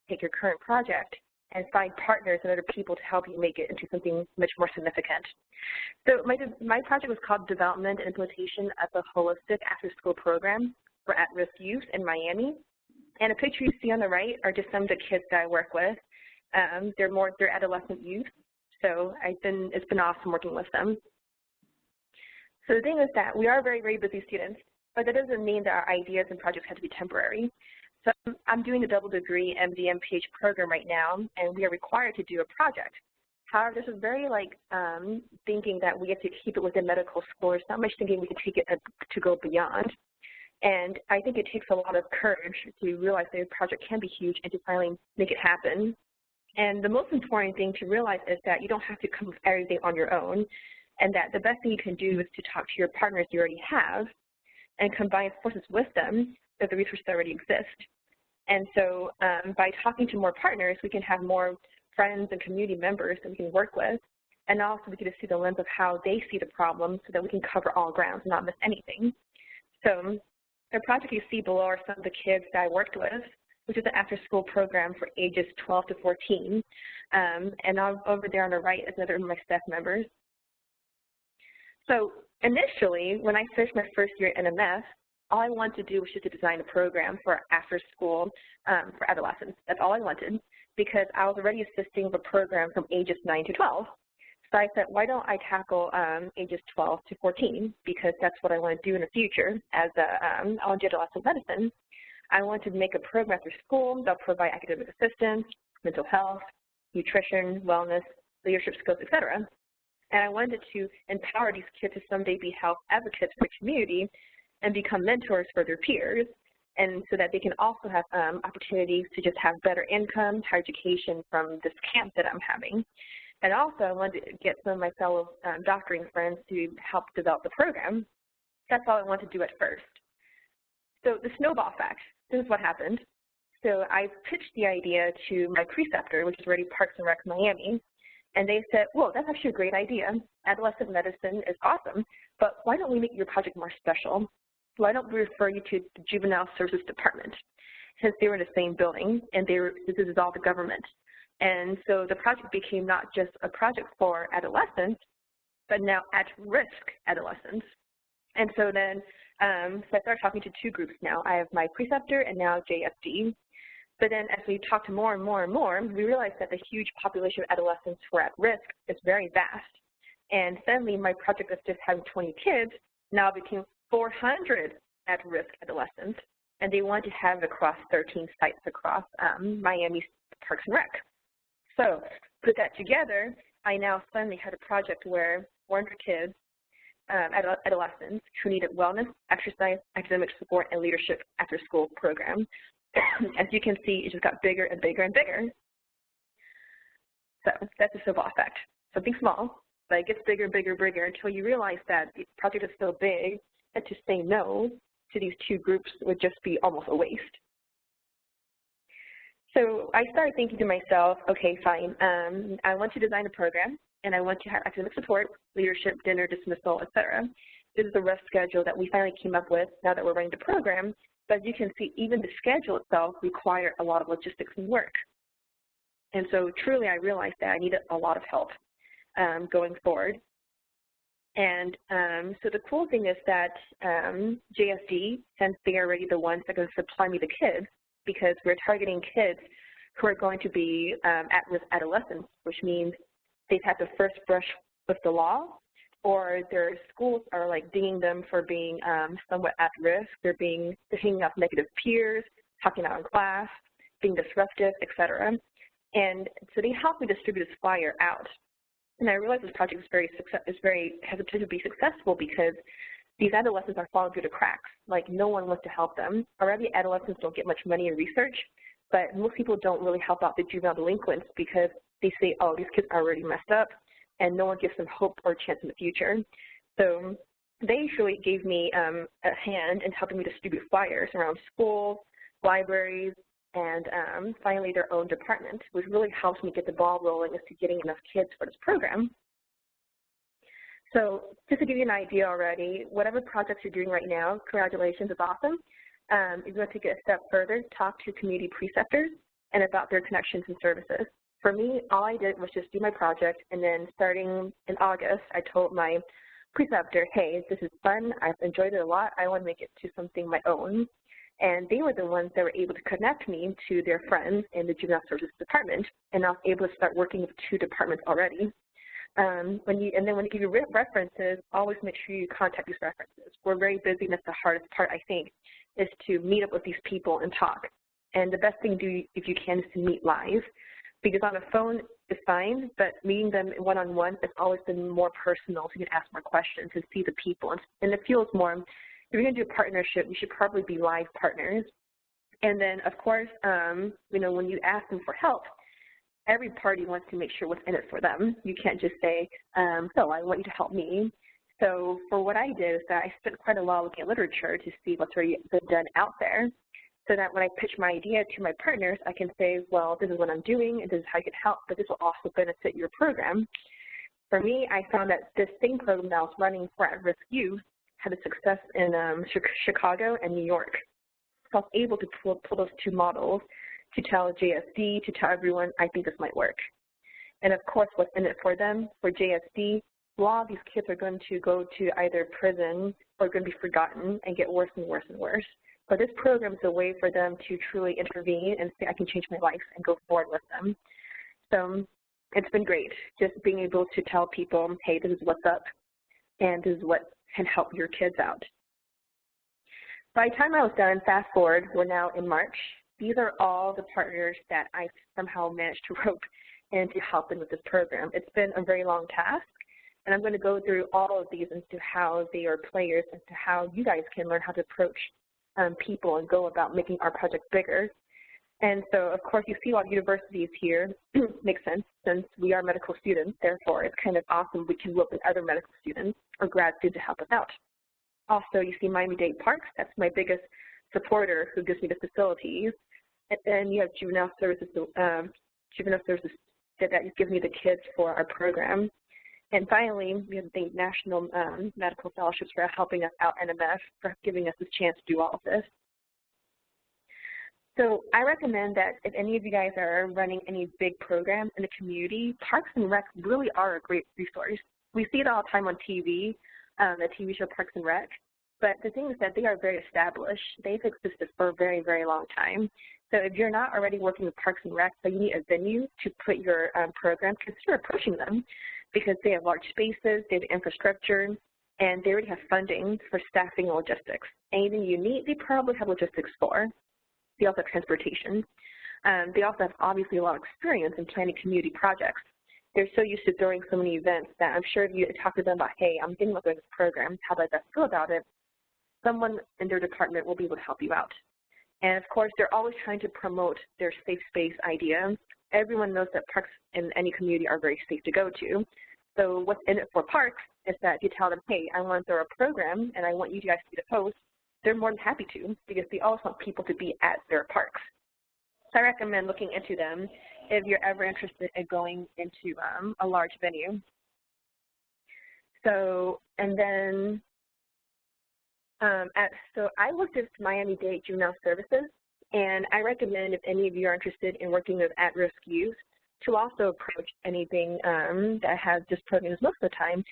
take your current project and find partners and other people to help you make it into something much more significant. So my project was called Development and Implementation of a Holistic After-School Program for At-Risk Youth in Miami. And the picture you see on the right are just some of the kids that I work with. They're adolescent youth, so it's been awesome working with them. So the thing is that we are very, very busy students, but that doesn't mean that our ideas and projects have to be temporary. So I'm doing a double degree MD MPH program right now, and we are required to do a project. However, this is very thinking that we have to keep it within medical school. It's not much thinking we can take it to go beyond. And I think it takes a lot of courage to realize that a project can be huge and to finally make it happen. And the most important thing to realize is that you don't have to come up with everything on your own, and that the best thing you can do is to talk to your partners you already have and combine forces with them if the resources already exist. And so by talking to more partners, we can have more friends and community members that we can work with, and also we get to see the lens of how they see the problem so that we can cover all grounds and not miss anything. So the project you see below are some of the kids that I worked with, which is an after-school program for ages 12 to 14. And over there on the right is another of my staff members. So initially, when I finished my first year at NMF, all I wanted to do was just to design a program for after school for adolescents. That's all I wanted, because I was already assisting with a program from ages 9 to 12. So I said, why don't I tackle ages 12 to 14, because that's what I want to do in the future as I want to do adolescent medicine. I want to make a program after school that'll provide academic assistance, mental health, nutrition, wellness, leadership skills, etc. And I wanted to empower these kids to someday be health advocates for the community and become mentors for their peers, and so that they can also have opportunities to just have better income, higher education from this camp that I'm having. And also I wanted to get some of my fellow doctoring friends to help develop the program. That's all I wanted to do at first. So the snowball effect, this is what happened. So I pitched the idea to my preceptor, which is already Parks and Rec Miami, and they said, well, that's actually a great idea. Adolescent medicine is awesome, but why don't we make your project more special? Why don't we refer you to the Juvenile Services Department, since they were in the same building and this is all the government. And so the project became not just a project for adolescents, but now at-risk adolescents. And so then so I started talking to two groups now. I have my preceptor and now JFD. But then as we talked to more and more and more, we realized that the huge population of adolescents who are at risk is very vast. And suddenly my project of just having 20 kids now became 400 at-risk adolescents, and they wanted to have it across 13 sites across Miami's Parks and Rec. So put that together, I now suddenly had a project where 400 kids, adolescents who needed wellness, exercise, academic support, and leadership after-school program. As you can see, it just got bigger and bigger and bigger. So that's the snowball effect. Something small, but it gets bigger and bigger and bigger until you realize that the project is so big that to say no to these two groups would just be almost a waste. So I started thinking to myself, okay, fine, I want to design a program, and I want to have academic support, leadership, dinner, dismissal, etc. This is the rough schedule that we finally came up with now that we're running the program. But as you can see, even the schedule itself required a lot of logistics and work. And so truly I realized that I needed a lot of help going forward. And so the cool thing is that JFD, since they are already the ones that are going to supply me the kids, because we're targeting kids who are going to be at-risk adolescents, which means they've had the first brush with the law, or their schools are like dinging them for being somewhat at risk. They're hanging out with negative peers, talking out in class, being disruptive, etc. And so they helped me distribute this flyer out. And I realized this project has a potential to be successful because these adolescents are falling through the cracks. Like, no one wants to help them. Already adolescents don't get much money in research, but most people don't really help out the juvenile delinquents because they say, oh, these kids are already messed up, and no one gives them hope or chance in the future. So they actually gave me a hand in helping me distribute flyers around schools, libraries, and finally their own department, which really helps me get the ball rolling as to getting enough kids for this program. So just to give you an idea already, whatever projects you're doing right now, congratulations, it's awesome. If you want to take it a step further, talk to community preceptors. and about their connections and services. For me, all I did was just do my project, and then starting in August, I told my preceptor, hey, this is fun, I've enjoyed it a lot, I want to make it to something my own. And they were the ones that were able to connect me to their friends in the Juvenile Services Department, and I was able to start working with 2 departments already. When you give you references, always make sure you contact these references. We're very busy, and that's the hardest part, I think, is to meet up with these people and talk. And the best thing to do, if you can, is to meet live, because on the phone is fine, but meeting them one-on-one has always been more personal, so you can ask more questions and see the people. And it feels more, if you're going to do a partnership, you should probably be live partners. And then, of course, you know, when you ask them for help, every party wants to make sure what's in it for them. You can't just say, so I want you to help me. So for what I did is that I spent quite a while looking at literature to see what's already been done out there, so that when I pitch my idea to my partners, I can say, well, this is what I'm doing, and this is how you can help, but this will also benefit your program. For me, I found that this same program that I was running for at-risk youth had a success in Chicago and New York. So I was able to pull those 2 models to tell JSD, to tell everyone, I think this might work. And of course, what's in it for them? For JSD, a lot of these kids are going to go to either prison or going to be forgotten and get worse and worse and worse. But this program is a way for them to truly intervene and say, I can change my life and go forward with them. So it's been great, just being able to tell people, hey, this is what's up, and this is what can help your kids out. By the time I was done, fast forward, we're now in March. These are all the partners that I somehow managed to rope into helping with this program. It's been a very long task, and I'm going to go through all of these into how they are players and to how you guys can learn how to approach people and go about making our project bigger. And so, of course, you see a lot of universities here. Makes sense, since we are medical students. Therefore, it's kind of awesome we can work with other medical students or grad students to help us out. Also, you see Miami-Dade Parks. That's my biggest supporter who gives me the facilities. And then you have Juvenile Services that give me the kids for our program. And finally, we have the National Medical Fellowships for helping us out, NMF, for giving us this chance to do all of this. So I recommend that if any of you guys are running any big programs in the community, Parks and Rec really are a great resource. We see it all the time on TV, the TV show Parks and Rec, but the thing is that they are very established. They've existed for a very, very long time. So if you're not already working with Parks and Rec, but you need a venue to put your program, consider approaching them, because they have large spaces, they have infrastructure, and they already have funding for staffing and logistics. Anything you need, they probably have logistics for. They also have transportation. They also have obviously a lot of experience in planning community projects. They're so used to throwing so many events that I'm sure if you talk to them about, hey, I'm thinking about doing this program, how do I best go about it, someone in their department will be able to help you out. And of course, they're always trying to promote their safe space idea. Everyone knows that parks in any community are very safe to go to. So what's in it for parks is that if you tell them, hey, I want to throw a program and I want you guys to be the host, they're more than happy to, because they always want people to be at their parks. So I recommend looking into them if you're ever interested in going into a large venue. So, and then, so I worked with Miami-Dade Juvenile Services, and I recommend if any of you are interested in working with at-risk youth to also approach anything that has this program. Most of the time,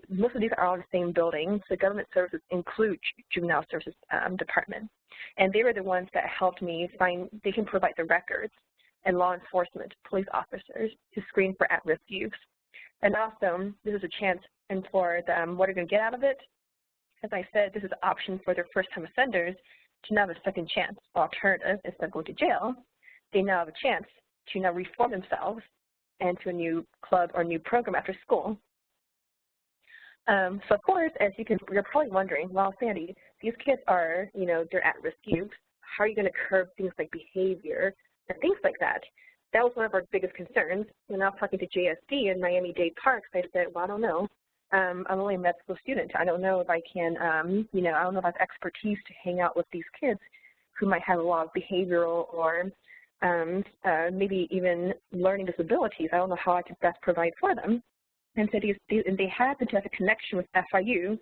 most of these are all in the same building, so government services include Juvenile Services Department. And they were the ones that helped me find, they can provide the records and law enforcement, police officers to screen for at-risk youth. And also, this is a chance and for them, what are going to get out of it? As I said, this is an option for their first-time offenders to now have a second chance. Alternative, instead of going to jail, they now have a chance to now reform themselves into a new club or new program after school. So of course, you're probably wondering, well, Sandy, these kids are, they're at-risk youth. How are you going to curb things like behavior and things like that? That was one of our biggest concerns. When I was talking to JSD in Miami-Dade Parks, I said, well, I don't know. I'm only a medical student. I don't know if I can, I don't know if I have expertise to hang out with these kids who might have a lot of behavioral or maybe even learning disabilities. I don't know how I could best provide for them. And so they happened to have a connection with FIU.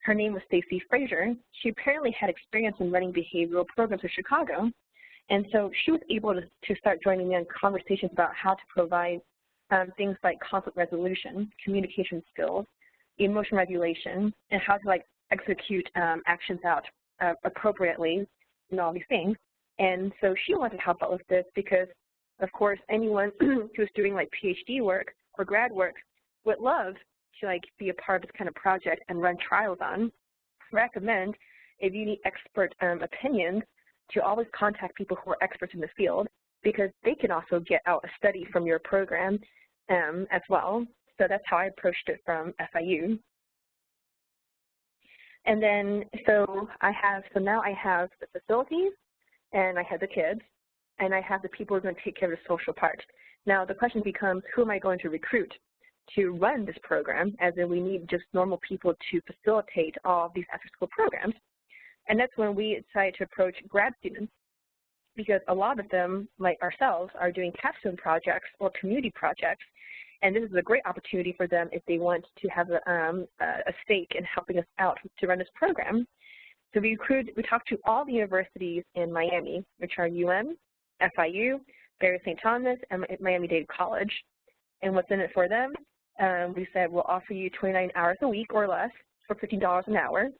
Her name was Stacey Frazier. She apparently had experience in running behavioral programs in Chicago. And so she was able to start joining me in conversations about how to provide things like conflict resolution, communication skills, emotion regulation, and how to execute actions out appropriately and all these things. And so she wanted to help out with this because, of course, anyone who's doing PhD work or grad work would love to be a part of this kind of project and run trials on. Recommend, if you need expert opinions, to always contact people who are experts in the field, because they can also get out a study from your program as well. So that's how I approached it from FIU. And then, so now I have the facilities, and I have the kids, and I have the people who are going to take care of the social part. Now the question becomes, who am I going to recruit to run this program, as in we need just normal people to facilitate all of these after-school programs. And that's when we decided to approach grad students, because a lot of them, like ourselves, are doing capstone projects or community projects, and this is a great opportunity for them if they want to have a stake in helping us out to run this program. So we talked to all the universities in Miami, which are FIU, Barry St. Thomas, and Miami-Dade College. And what's in it for them? We said we'll offer you 29 hours a week or less for $15 an hour,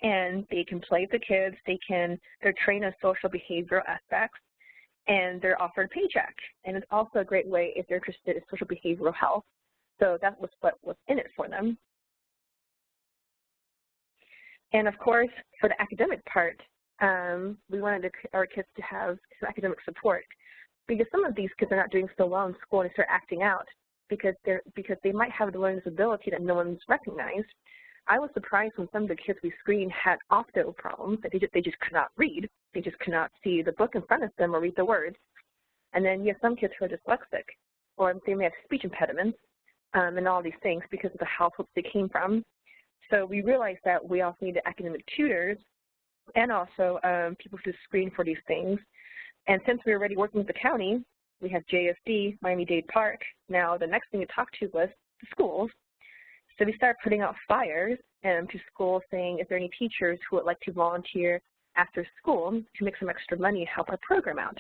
and they can play with the kids. They're trained on social behavioral aspects, and they're offered a paycheck. And it's also a great way if they're interested in social behavioral health. So that was what was in it for them. And of course, for the academic part, we wanted our kids to have some academic support, because some of these kids are not doing so well in school and they start acting out because they might have a learning disability that no one's recognized. I was surprised when some of the kids we screened had opto problems, that they just could not read. They just could not see the book in front of them or read the words. And then you have some kids who are dyslexic, or they may have speech impediments and all these things because of the households they came from. So we realized that we also needed academic tutors and also people to screen for these things. And since we were already working with the county, we have JSD, Miami-Dade Park. Now the next thing to talk to was the schools. So we started putting out flyers to schools saying, is there any teachers who would like to volunteer after school to make some extra money and help our program out?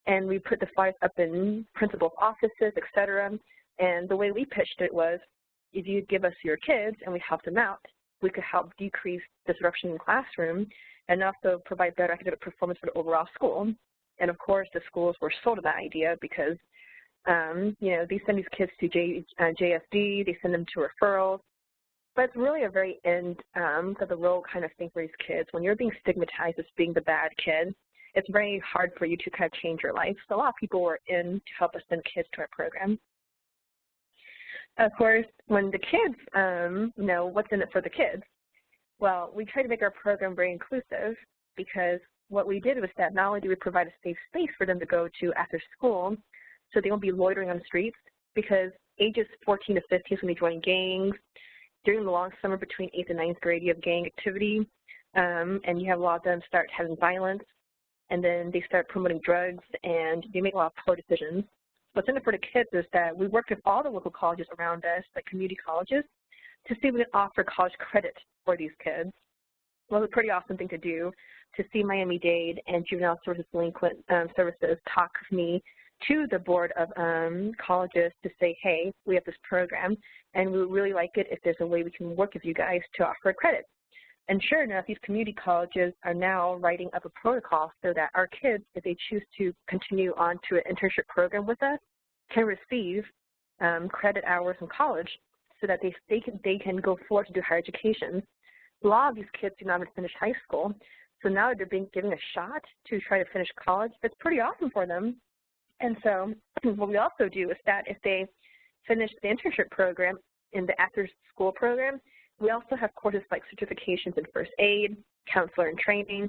And we put the flyers up in principals' offices, et cetera. And the way we pitched it was, if you give us your kids and we help them out, we could help decrease disruption in the classroom and also provide better academic performance for the overall school. And of course, the schools were sold on that idea because, they send these kids to JSD, they send them to referrals. But it's really a very end of the road kind of thing for these kids. When you're being stigmatized as being the bad kid, it's very hard for you to kind of change your life. So a lot of people were in to help us send kids to our program. Of course, when the kids, what's in it for the kids? Well, we try to make our program very inclusive, because what we did was that not only do we provide a safe space for them to go to after school, so they won't be loitering on the streets, because ages 14 to 15 is when they join gangs. During the long summer between 8th and 9th grade, you have gang activity, and you have a lot of them start having violence, and then they start promoting drugs, and they make a lot of poor decisions. What's in it for the kids is that we worked with all the local colleges around us, like community colleges, to see if we can offer college credit for these kids. Well, it's a pretty awesome thing to do, to see Miami-Dade and Juvenile Services Delinquent Services talk with me to the board of colleges to say, hey, we have this program, and we would really like it if there's a way we can work with you guys to offer credit. And sure enough, these community colleges are now writing up a protocol so that our kids, if they choose to continue on to an internship program with us, can receive credit hours in college so that they can go forward to do higher education. A lot of these kids do not even finish high school, so now they're being given a shot to try to finish college. It's pretty awesome for them. And so what we also do is that if they finish the internship program in the after-school program, we also have courses like certifications in first aid, counselor and training,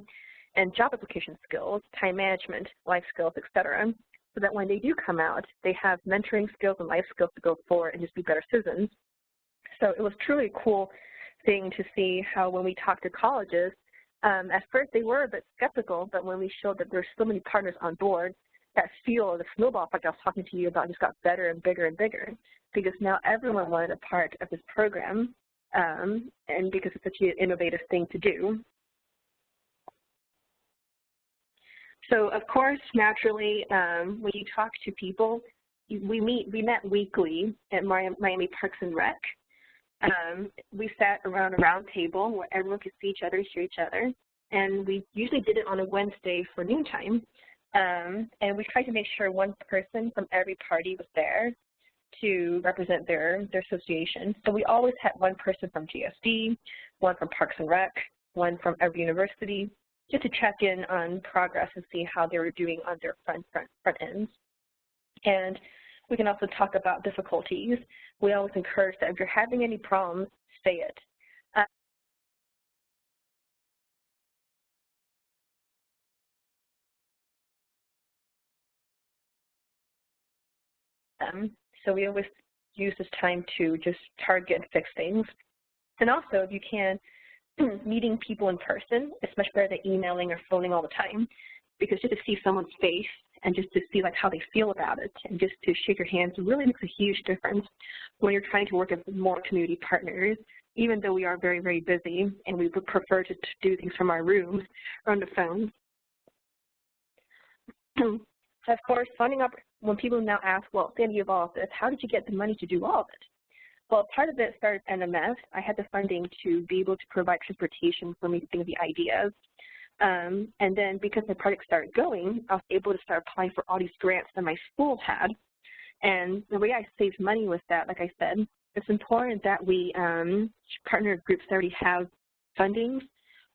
and job application skills, time management, life skills, et cetera, so that when they do come out, they have mentoring skills and life skills to go forward and just be better citizens. So it was truly a cool thing to see how when we talked to colleges, at first they were a bit skeptical, but when we showed that there's so many partners on board, that feel, the snowball effect I was talking to you about just got better and bigger and bigger, because now everyone wanted a part of this program, and because it's such an innovative thing to do. So of course, naturally, when you talk to people, we met weekly at Miami Parks and Rec. We sat around a round table where everyone could see each other, hear each other, and we usually did it on a Wednesday for noontime. And we tried to make sure one person from every party was there to represent their association. So we always had one person from GSD, one from Parks and Rec, one from every university, just to check in on progress and see how they were doing on their front ends. And we can also talk about difficulties. We always encourage that if you're having any problems, say it. So we always use this time to just target and fix things. And also, if you can, meeting people in person is much better than emailing or phoning all the time, because just to see someone's face and just to see like how they feel about it and just to shake your hands really makes a huge difference when you're trying to work with more community partners, even though we are very, very busy and we would prefer to do things from our rooms or on the phone. Of course, funding up, when people now ask, well, Sandy, of all of this, how did you get the money to do all of it? Well, part of it started NMF. I had the funding to be able to provide transportation for me to think of the ideas. And then because my project started going, I was able to start applying for all these grants that my school had. And the way I saved money with that, like I said, it's important that we partner with groups that already have funding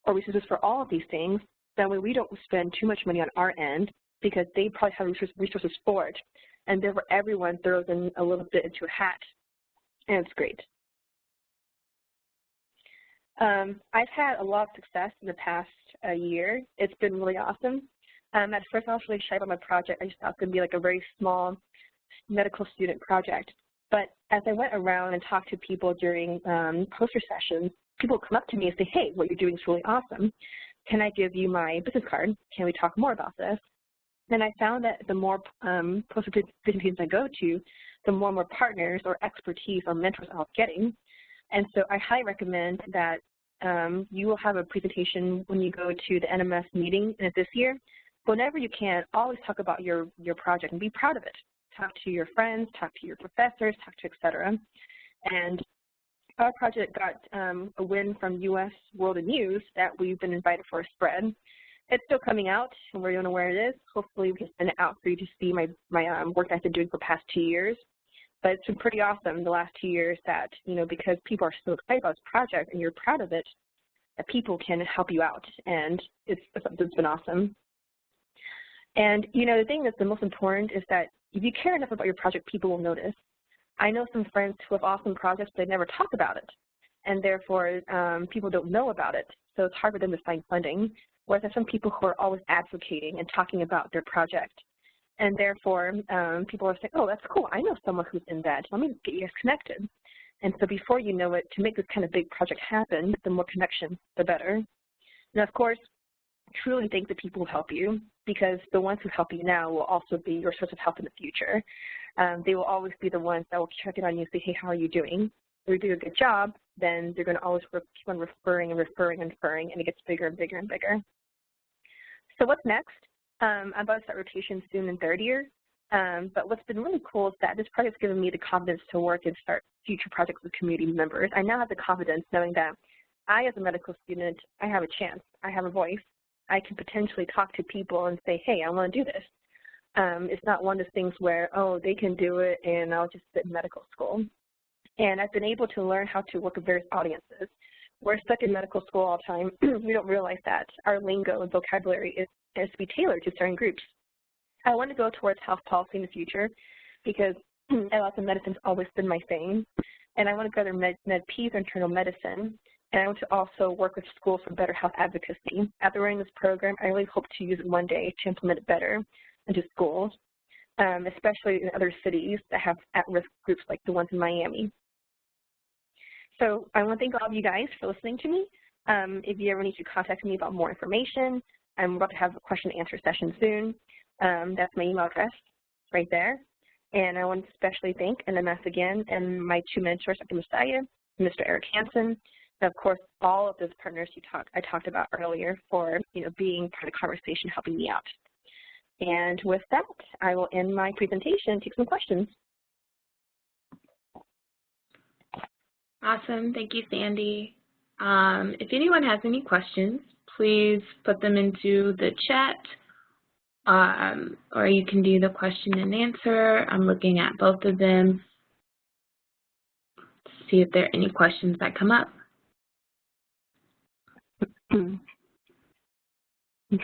or resources for all of these things. That way we don't spend too much money on our end, because they probably have resources for it. And therefore everyone throws in a little bit into a hat, and it's great. I've had a lot of success in the past year. It's been really awesome. At first I was really shy about my project. I just thought it was going to be like a very small medical student project. But as I went around and talked to people during poster sessions, people would come up to me and say, hey, what you're doing is really awesome. Can I give you my business card? Can we talk more about this? And I found that the more poster presentations I go to, the more and more partners or expertise or mentors I was getting. And so I highly recommend that you will have a presentation when you go to the NMF meeting this year. Whenever you can, always talk about your project and be proud of it. Talk to your friends, talk to your professors, talk to et cetera. And our project got a win from US World and News that we've been invited for a spread. It's still coming out, and we don't know where it is. Hopefully we can send it out for you to see my work I've been doing for the past 2 years. But it's been pretty awesome the last 2 years that, you know, because people are so excited about this project and you're proud of it, that people can help you out, and it's been awesome. And, you know, the thing that's the most important is that if you care enough about your project, people will notice. I know some friends who have awesome projects, but they never talk about it, and therefore people don't know about it, so it's hard for them to find funding. Whereas there's some people who are always advocating and talking about their project. And therefore, people are saying, oh, that's cool. I know someone who's in that. Let me get you guys connected. And so before you know it, to make this kind of big project happen, the more connections, the better. And of course, truly thank the people who help you, because the ones who help you now will also be your source of help in the future. They will always be the ones that will check in on you and say, hey, how are you doing? If you do a good job, then they're going to always keep on referring and referring and referring, and it gets bigger and bigger and bigger. So what's next? I'm about to start rotation soon in third year, but what's been really cool is that this project's given me the confidence to work and start future projects with community members. I now have the confidence knowing that I, as a medical student, I have a chance. I have a voice. I can potentially talk to people and say, hey, I want to do this. It's not one of those things where, oh, they can do it and I'll just sit in medical school. And I've been able to learn how to work with various audiences. We're stuck in medical school all the time. We don't realize that our lingo and vocabulary has to be tailored to certain groups. I want to go towards health policy in the future because lots of medicine's always been my thing. And I want to go to med-peds or internal medicine. And I want to also work with schools for better health advocacy. After running this program, I really hope to use it one day to implement it better into schools, especially in other cities that have at-risk groups like the ones in Miami. So I want to thank all of you guys for listening to me. If you ever need to contact me about more information, I'm about to have a question and answer session soon. That's my email address right there. And I want to especially thank NMF again and my two mentors, Dr. Messiah and Mr. Eric Hansen, and of course all of those partners I talked about earlier for being part of the conversation, helping me out. And with that, I will end my presentation, take some questions. Awesome. Thank you, Sandy. If anyone has any questions, please put them into the chat, or you can do the question and answer. I'm looking at both of them to see if there are any questions that come up. I'm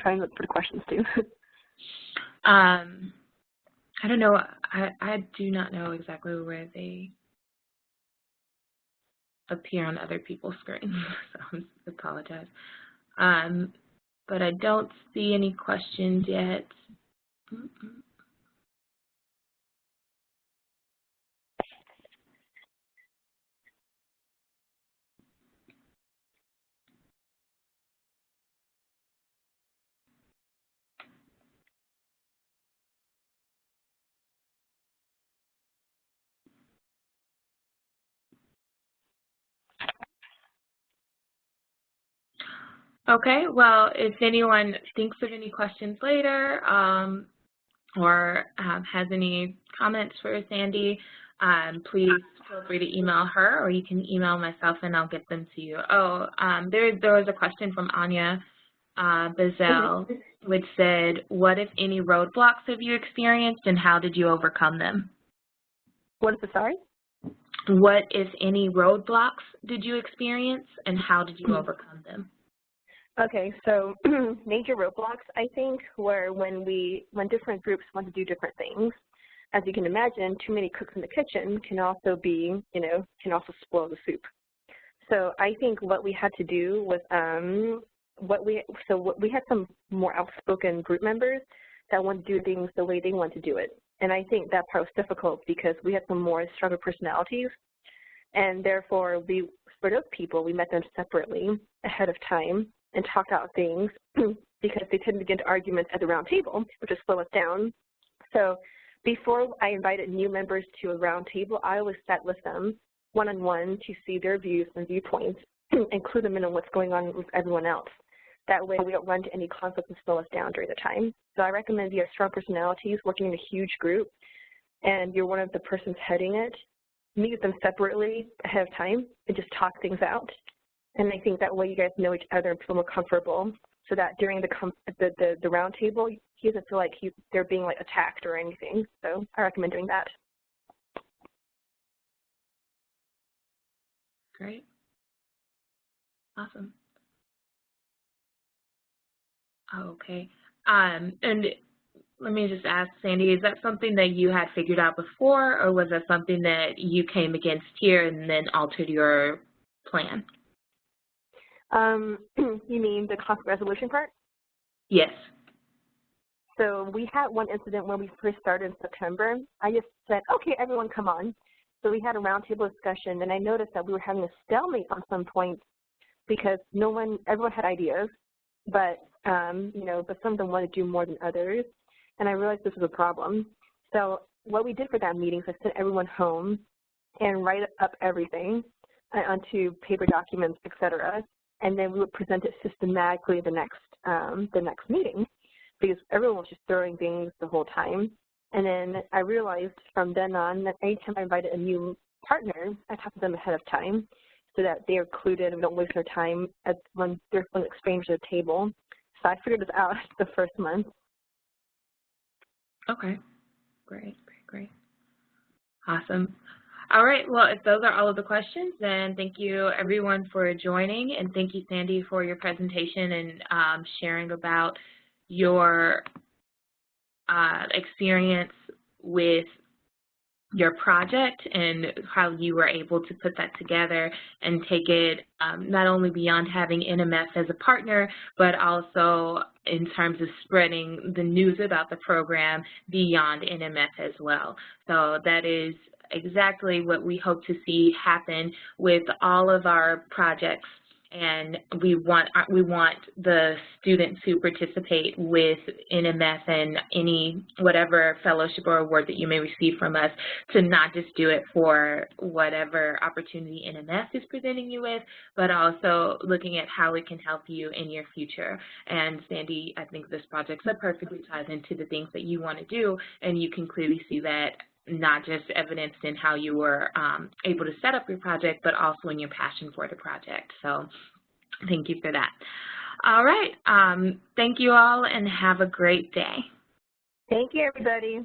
trying to look for the questions too. I don't know. I do not know exactly where they appear on other people's screens, so I apologize. But I don't see any questions yet. Okay, well, if anyone thinks of any questions later or has any comments for Sandy, please feel free to email her, or you can email myself and I'll get them to you. Oh, there was a question from Anya Bazell, which said, what, if any, roadblocks have you experienced and how did you overcome them? What is it, sorry? What, if any, roadblocks did you experience and how did you overcome them? Okay, so major roadblocks, I think, were when different groups want to do different things. As you can imagine, too many cooks in the kitchen can also be, can also spoil the soup. So I think what we had to do was, we had some more outspoken group members that want to do things the way they want to do it. And I think that part was difficult because we had some more stronger personalities. And therefore, for those people, we met them separately ahead of time and talked out things because they tend to get into arguments at the round table, which would slow us down. So before I invited new members to a round table, I always sat with them one-on-one to see their views and viewpoints, include them in what's going on with everyone else. That way we don't run into any conflict and slow us down during the time. So I recommend if you have strong personalities working in a huge group and you're one of the persons heading it, meet with them separately ahead of time and just talk things out. And I think that way you guys know each other and feel more comfortable so that during the round table, he doesn't feel like they're being like attacked or anything. So I recommend doing that. Great. Awesome. Okay. And let me just ask, Sandy, is that something that you had figured out before, or was that something that you came against here and then altered your plan? You mean the conflict resolution part? Yes. So we had one incident when we first started in September. I just said, okay, everyone come on. So we had a roundtable discussion, and I noticed that we were having a stalemate on some points because everyone had ideas, but but some of them wanted to do more than others, and I realized this was a problem. So what we did for that meeting is I sent everyone home and write up everything onto paper documents, etc., and then we would present it systematically the next meeting because everyone was just throwing things the whole time. And then I realized from then on that anytime I invited a new partner, I talked to them ahead of time so that they are clued in and don't waste their time when there's an exchange at the table. So I figured this out the first month. Okay. Great. Awesome. All right, well, if those are all of the questions, then thank you everyone for joining, and thank you, Sandy, for your presentation and sharing about your experience with your project and how you were able to put that together and take it not only beyond having NMF as a partner, but also in terms of spreading the news about the program beyond NMF as well. So that is exactly what we hope to see happen with all of our projects and we want the students who participate with NMF and whatever fellowship or award that you may receive from us to not just do it for whatever opportunity NMF is presenting you with, but also looking at how it can help you in your future. And Sandy, I think this project so perfectly ties into the things that you want to do, and you can clearly see that not just evidenced in how you were able to set up your project, but also in your passion for the project. So thank you for that. All right. Thank you all, and have a great day. Thank you, everybody.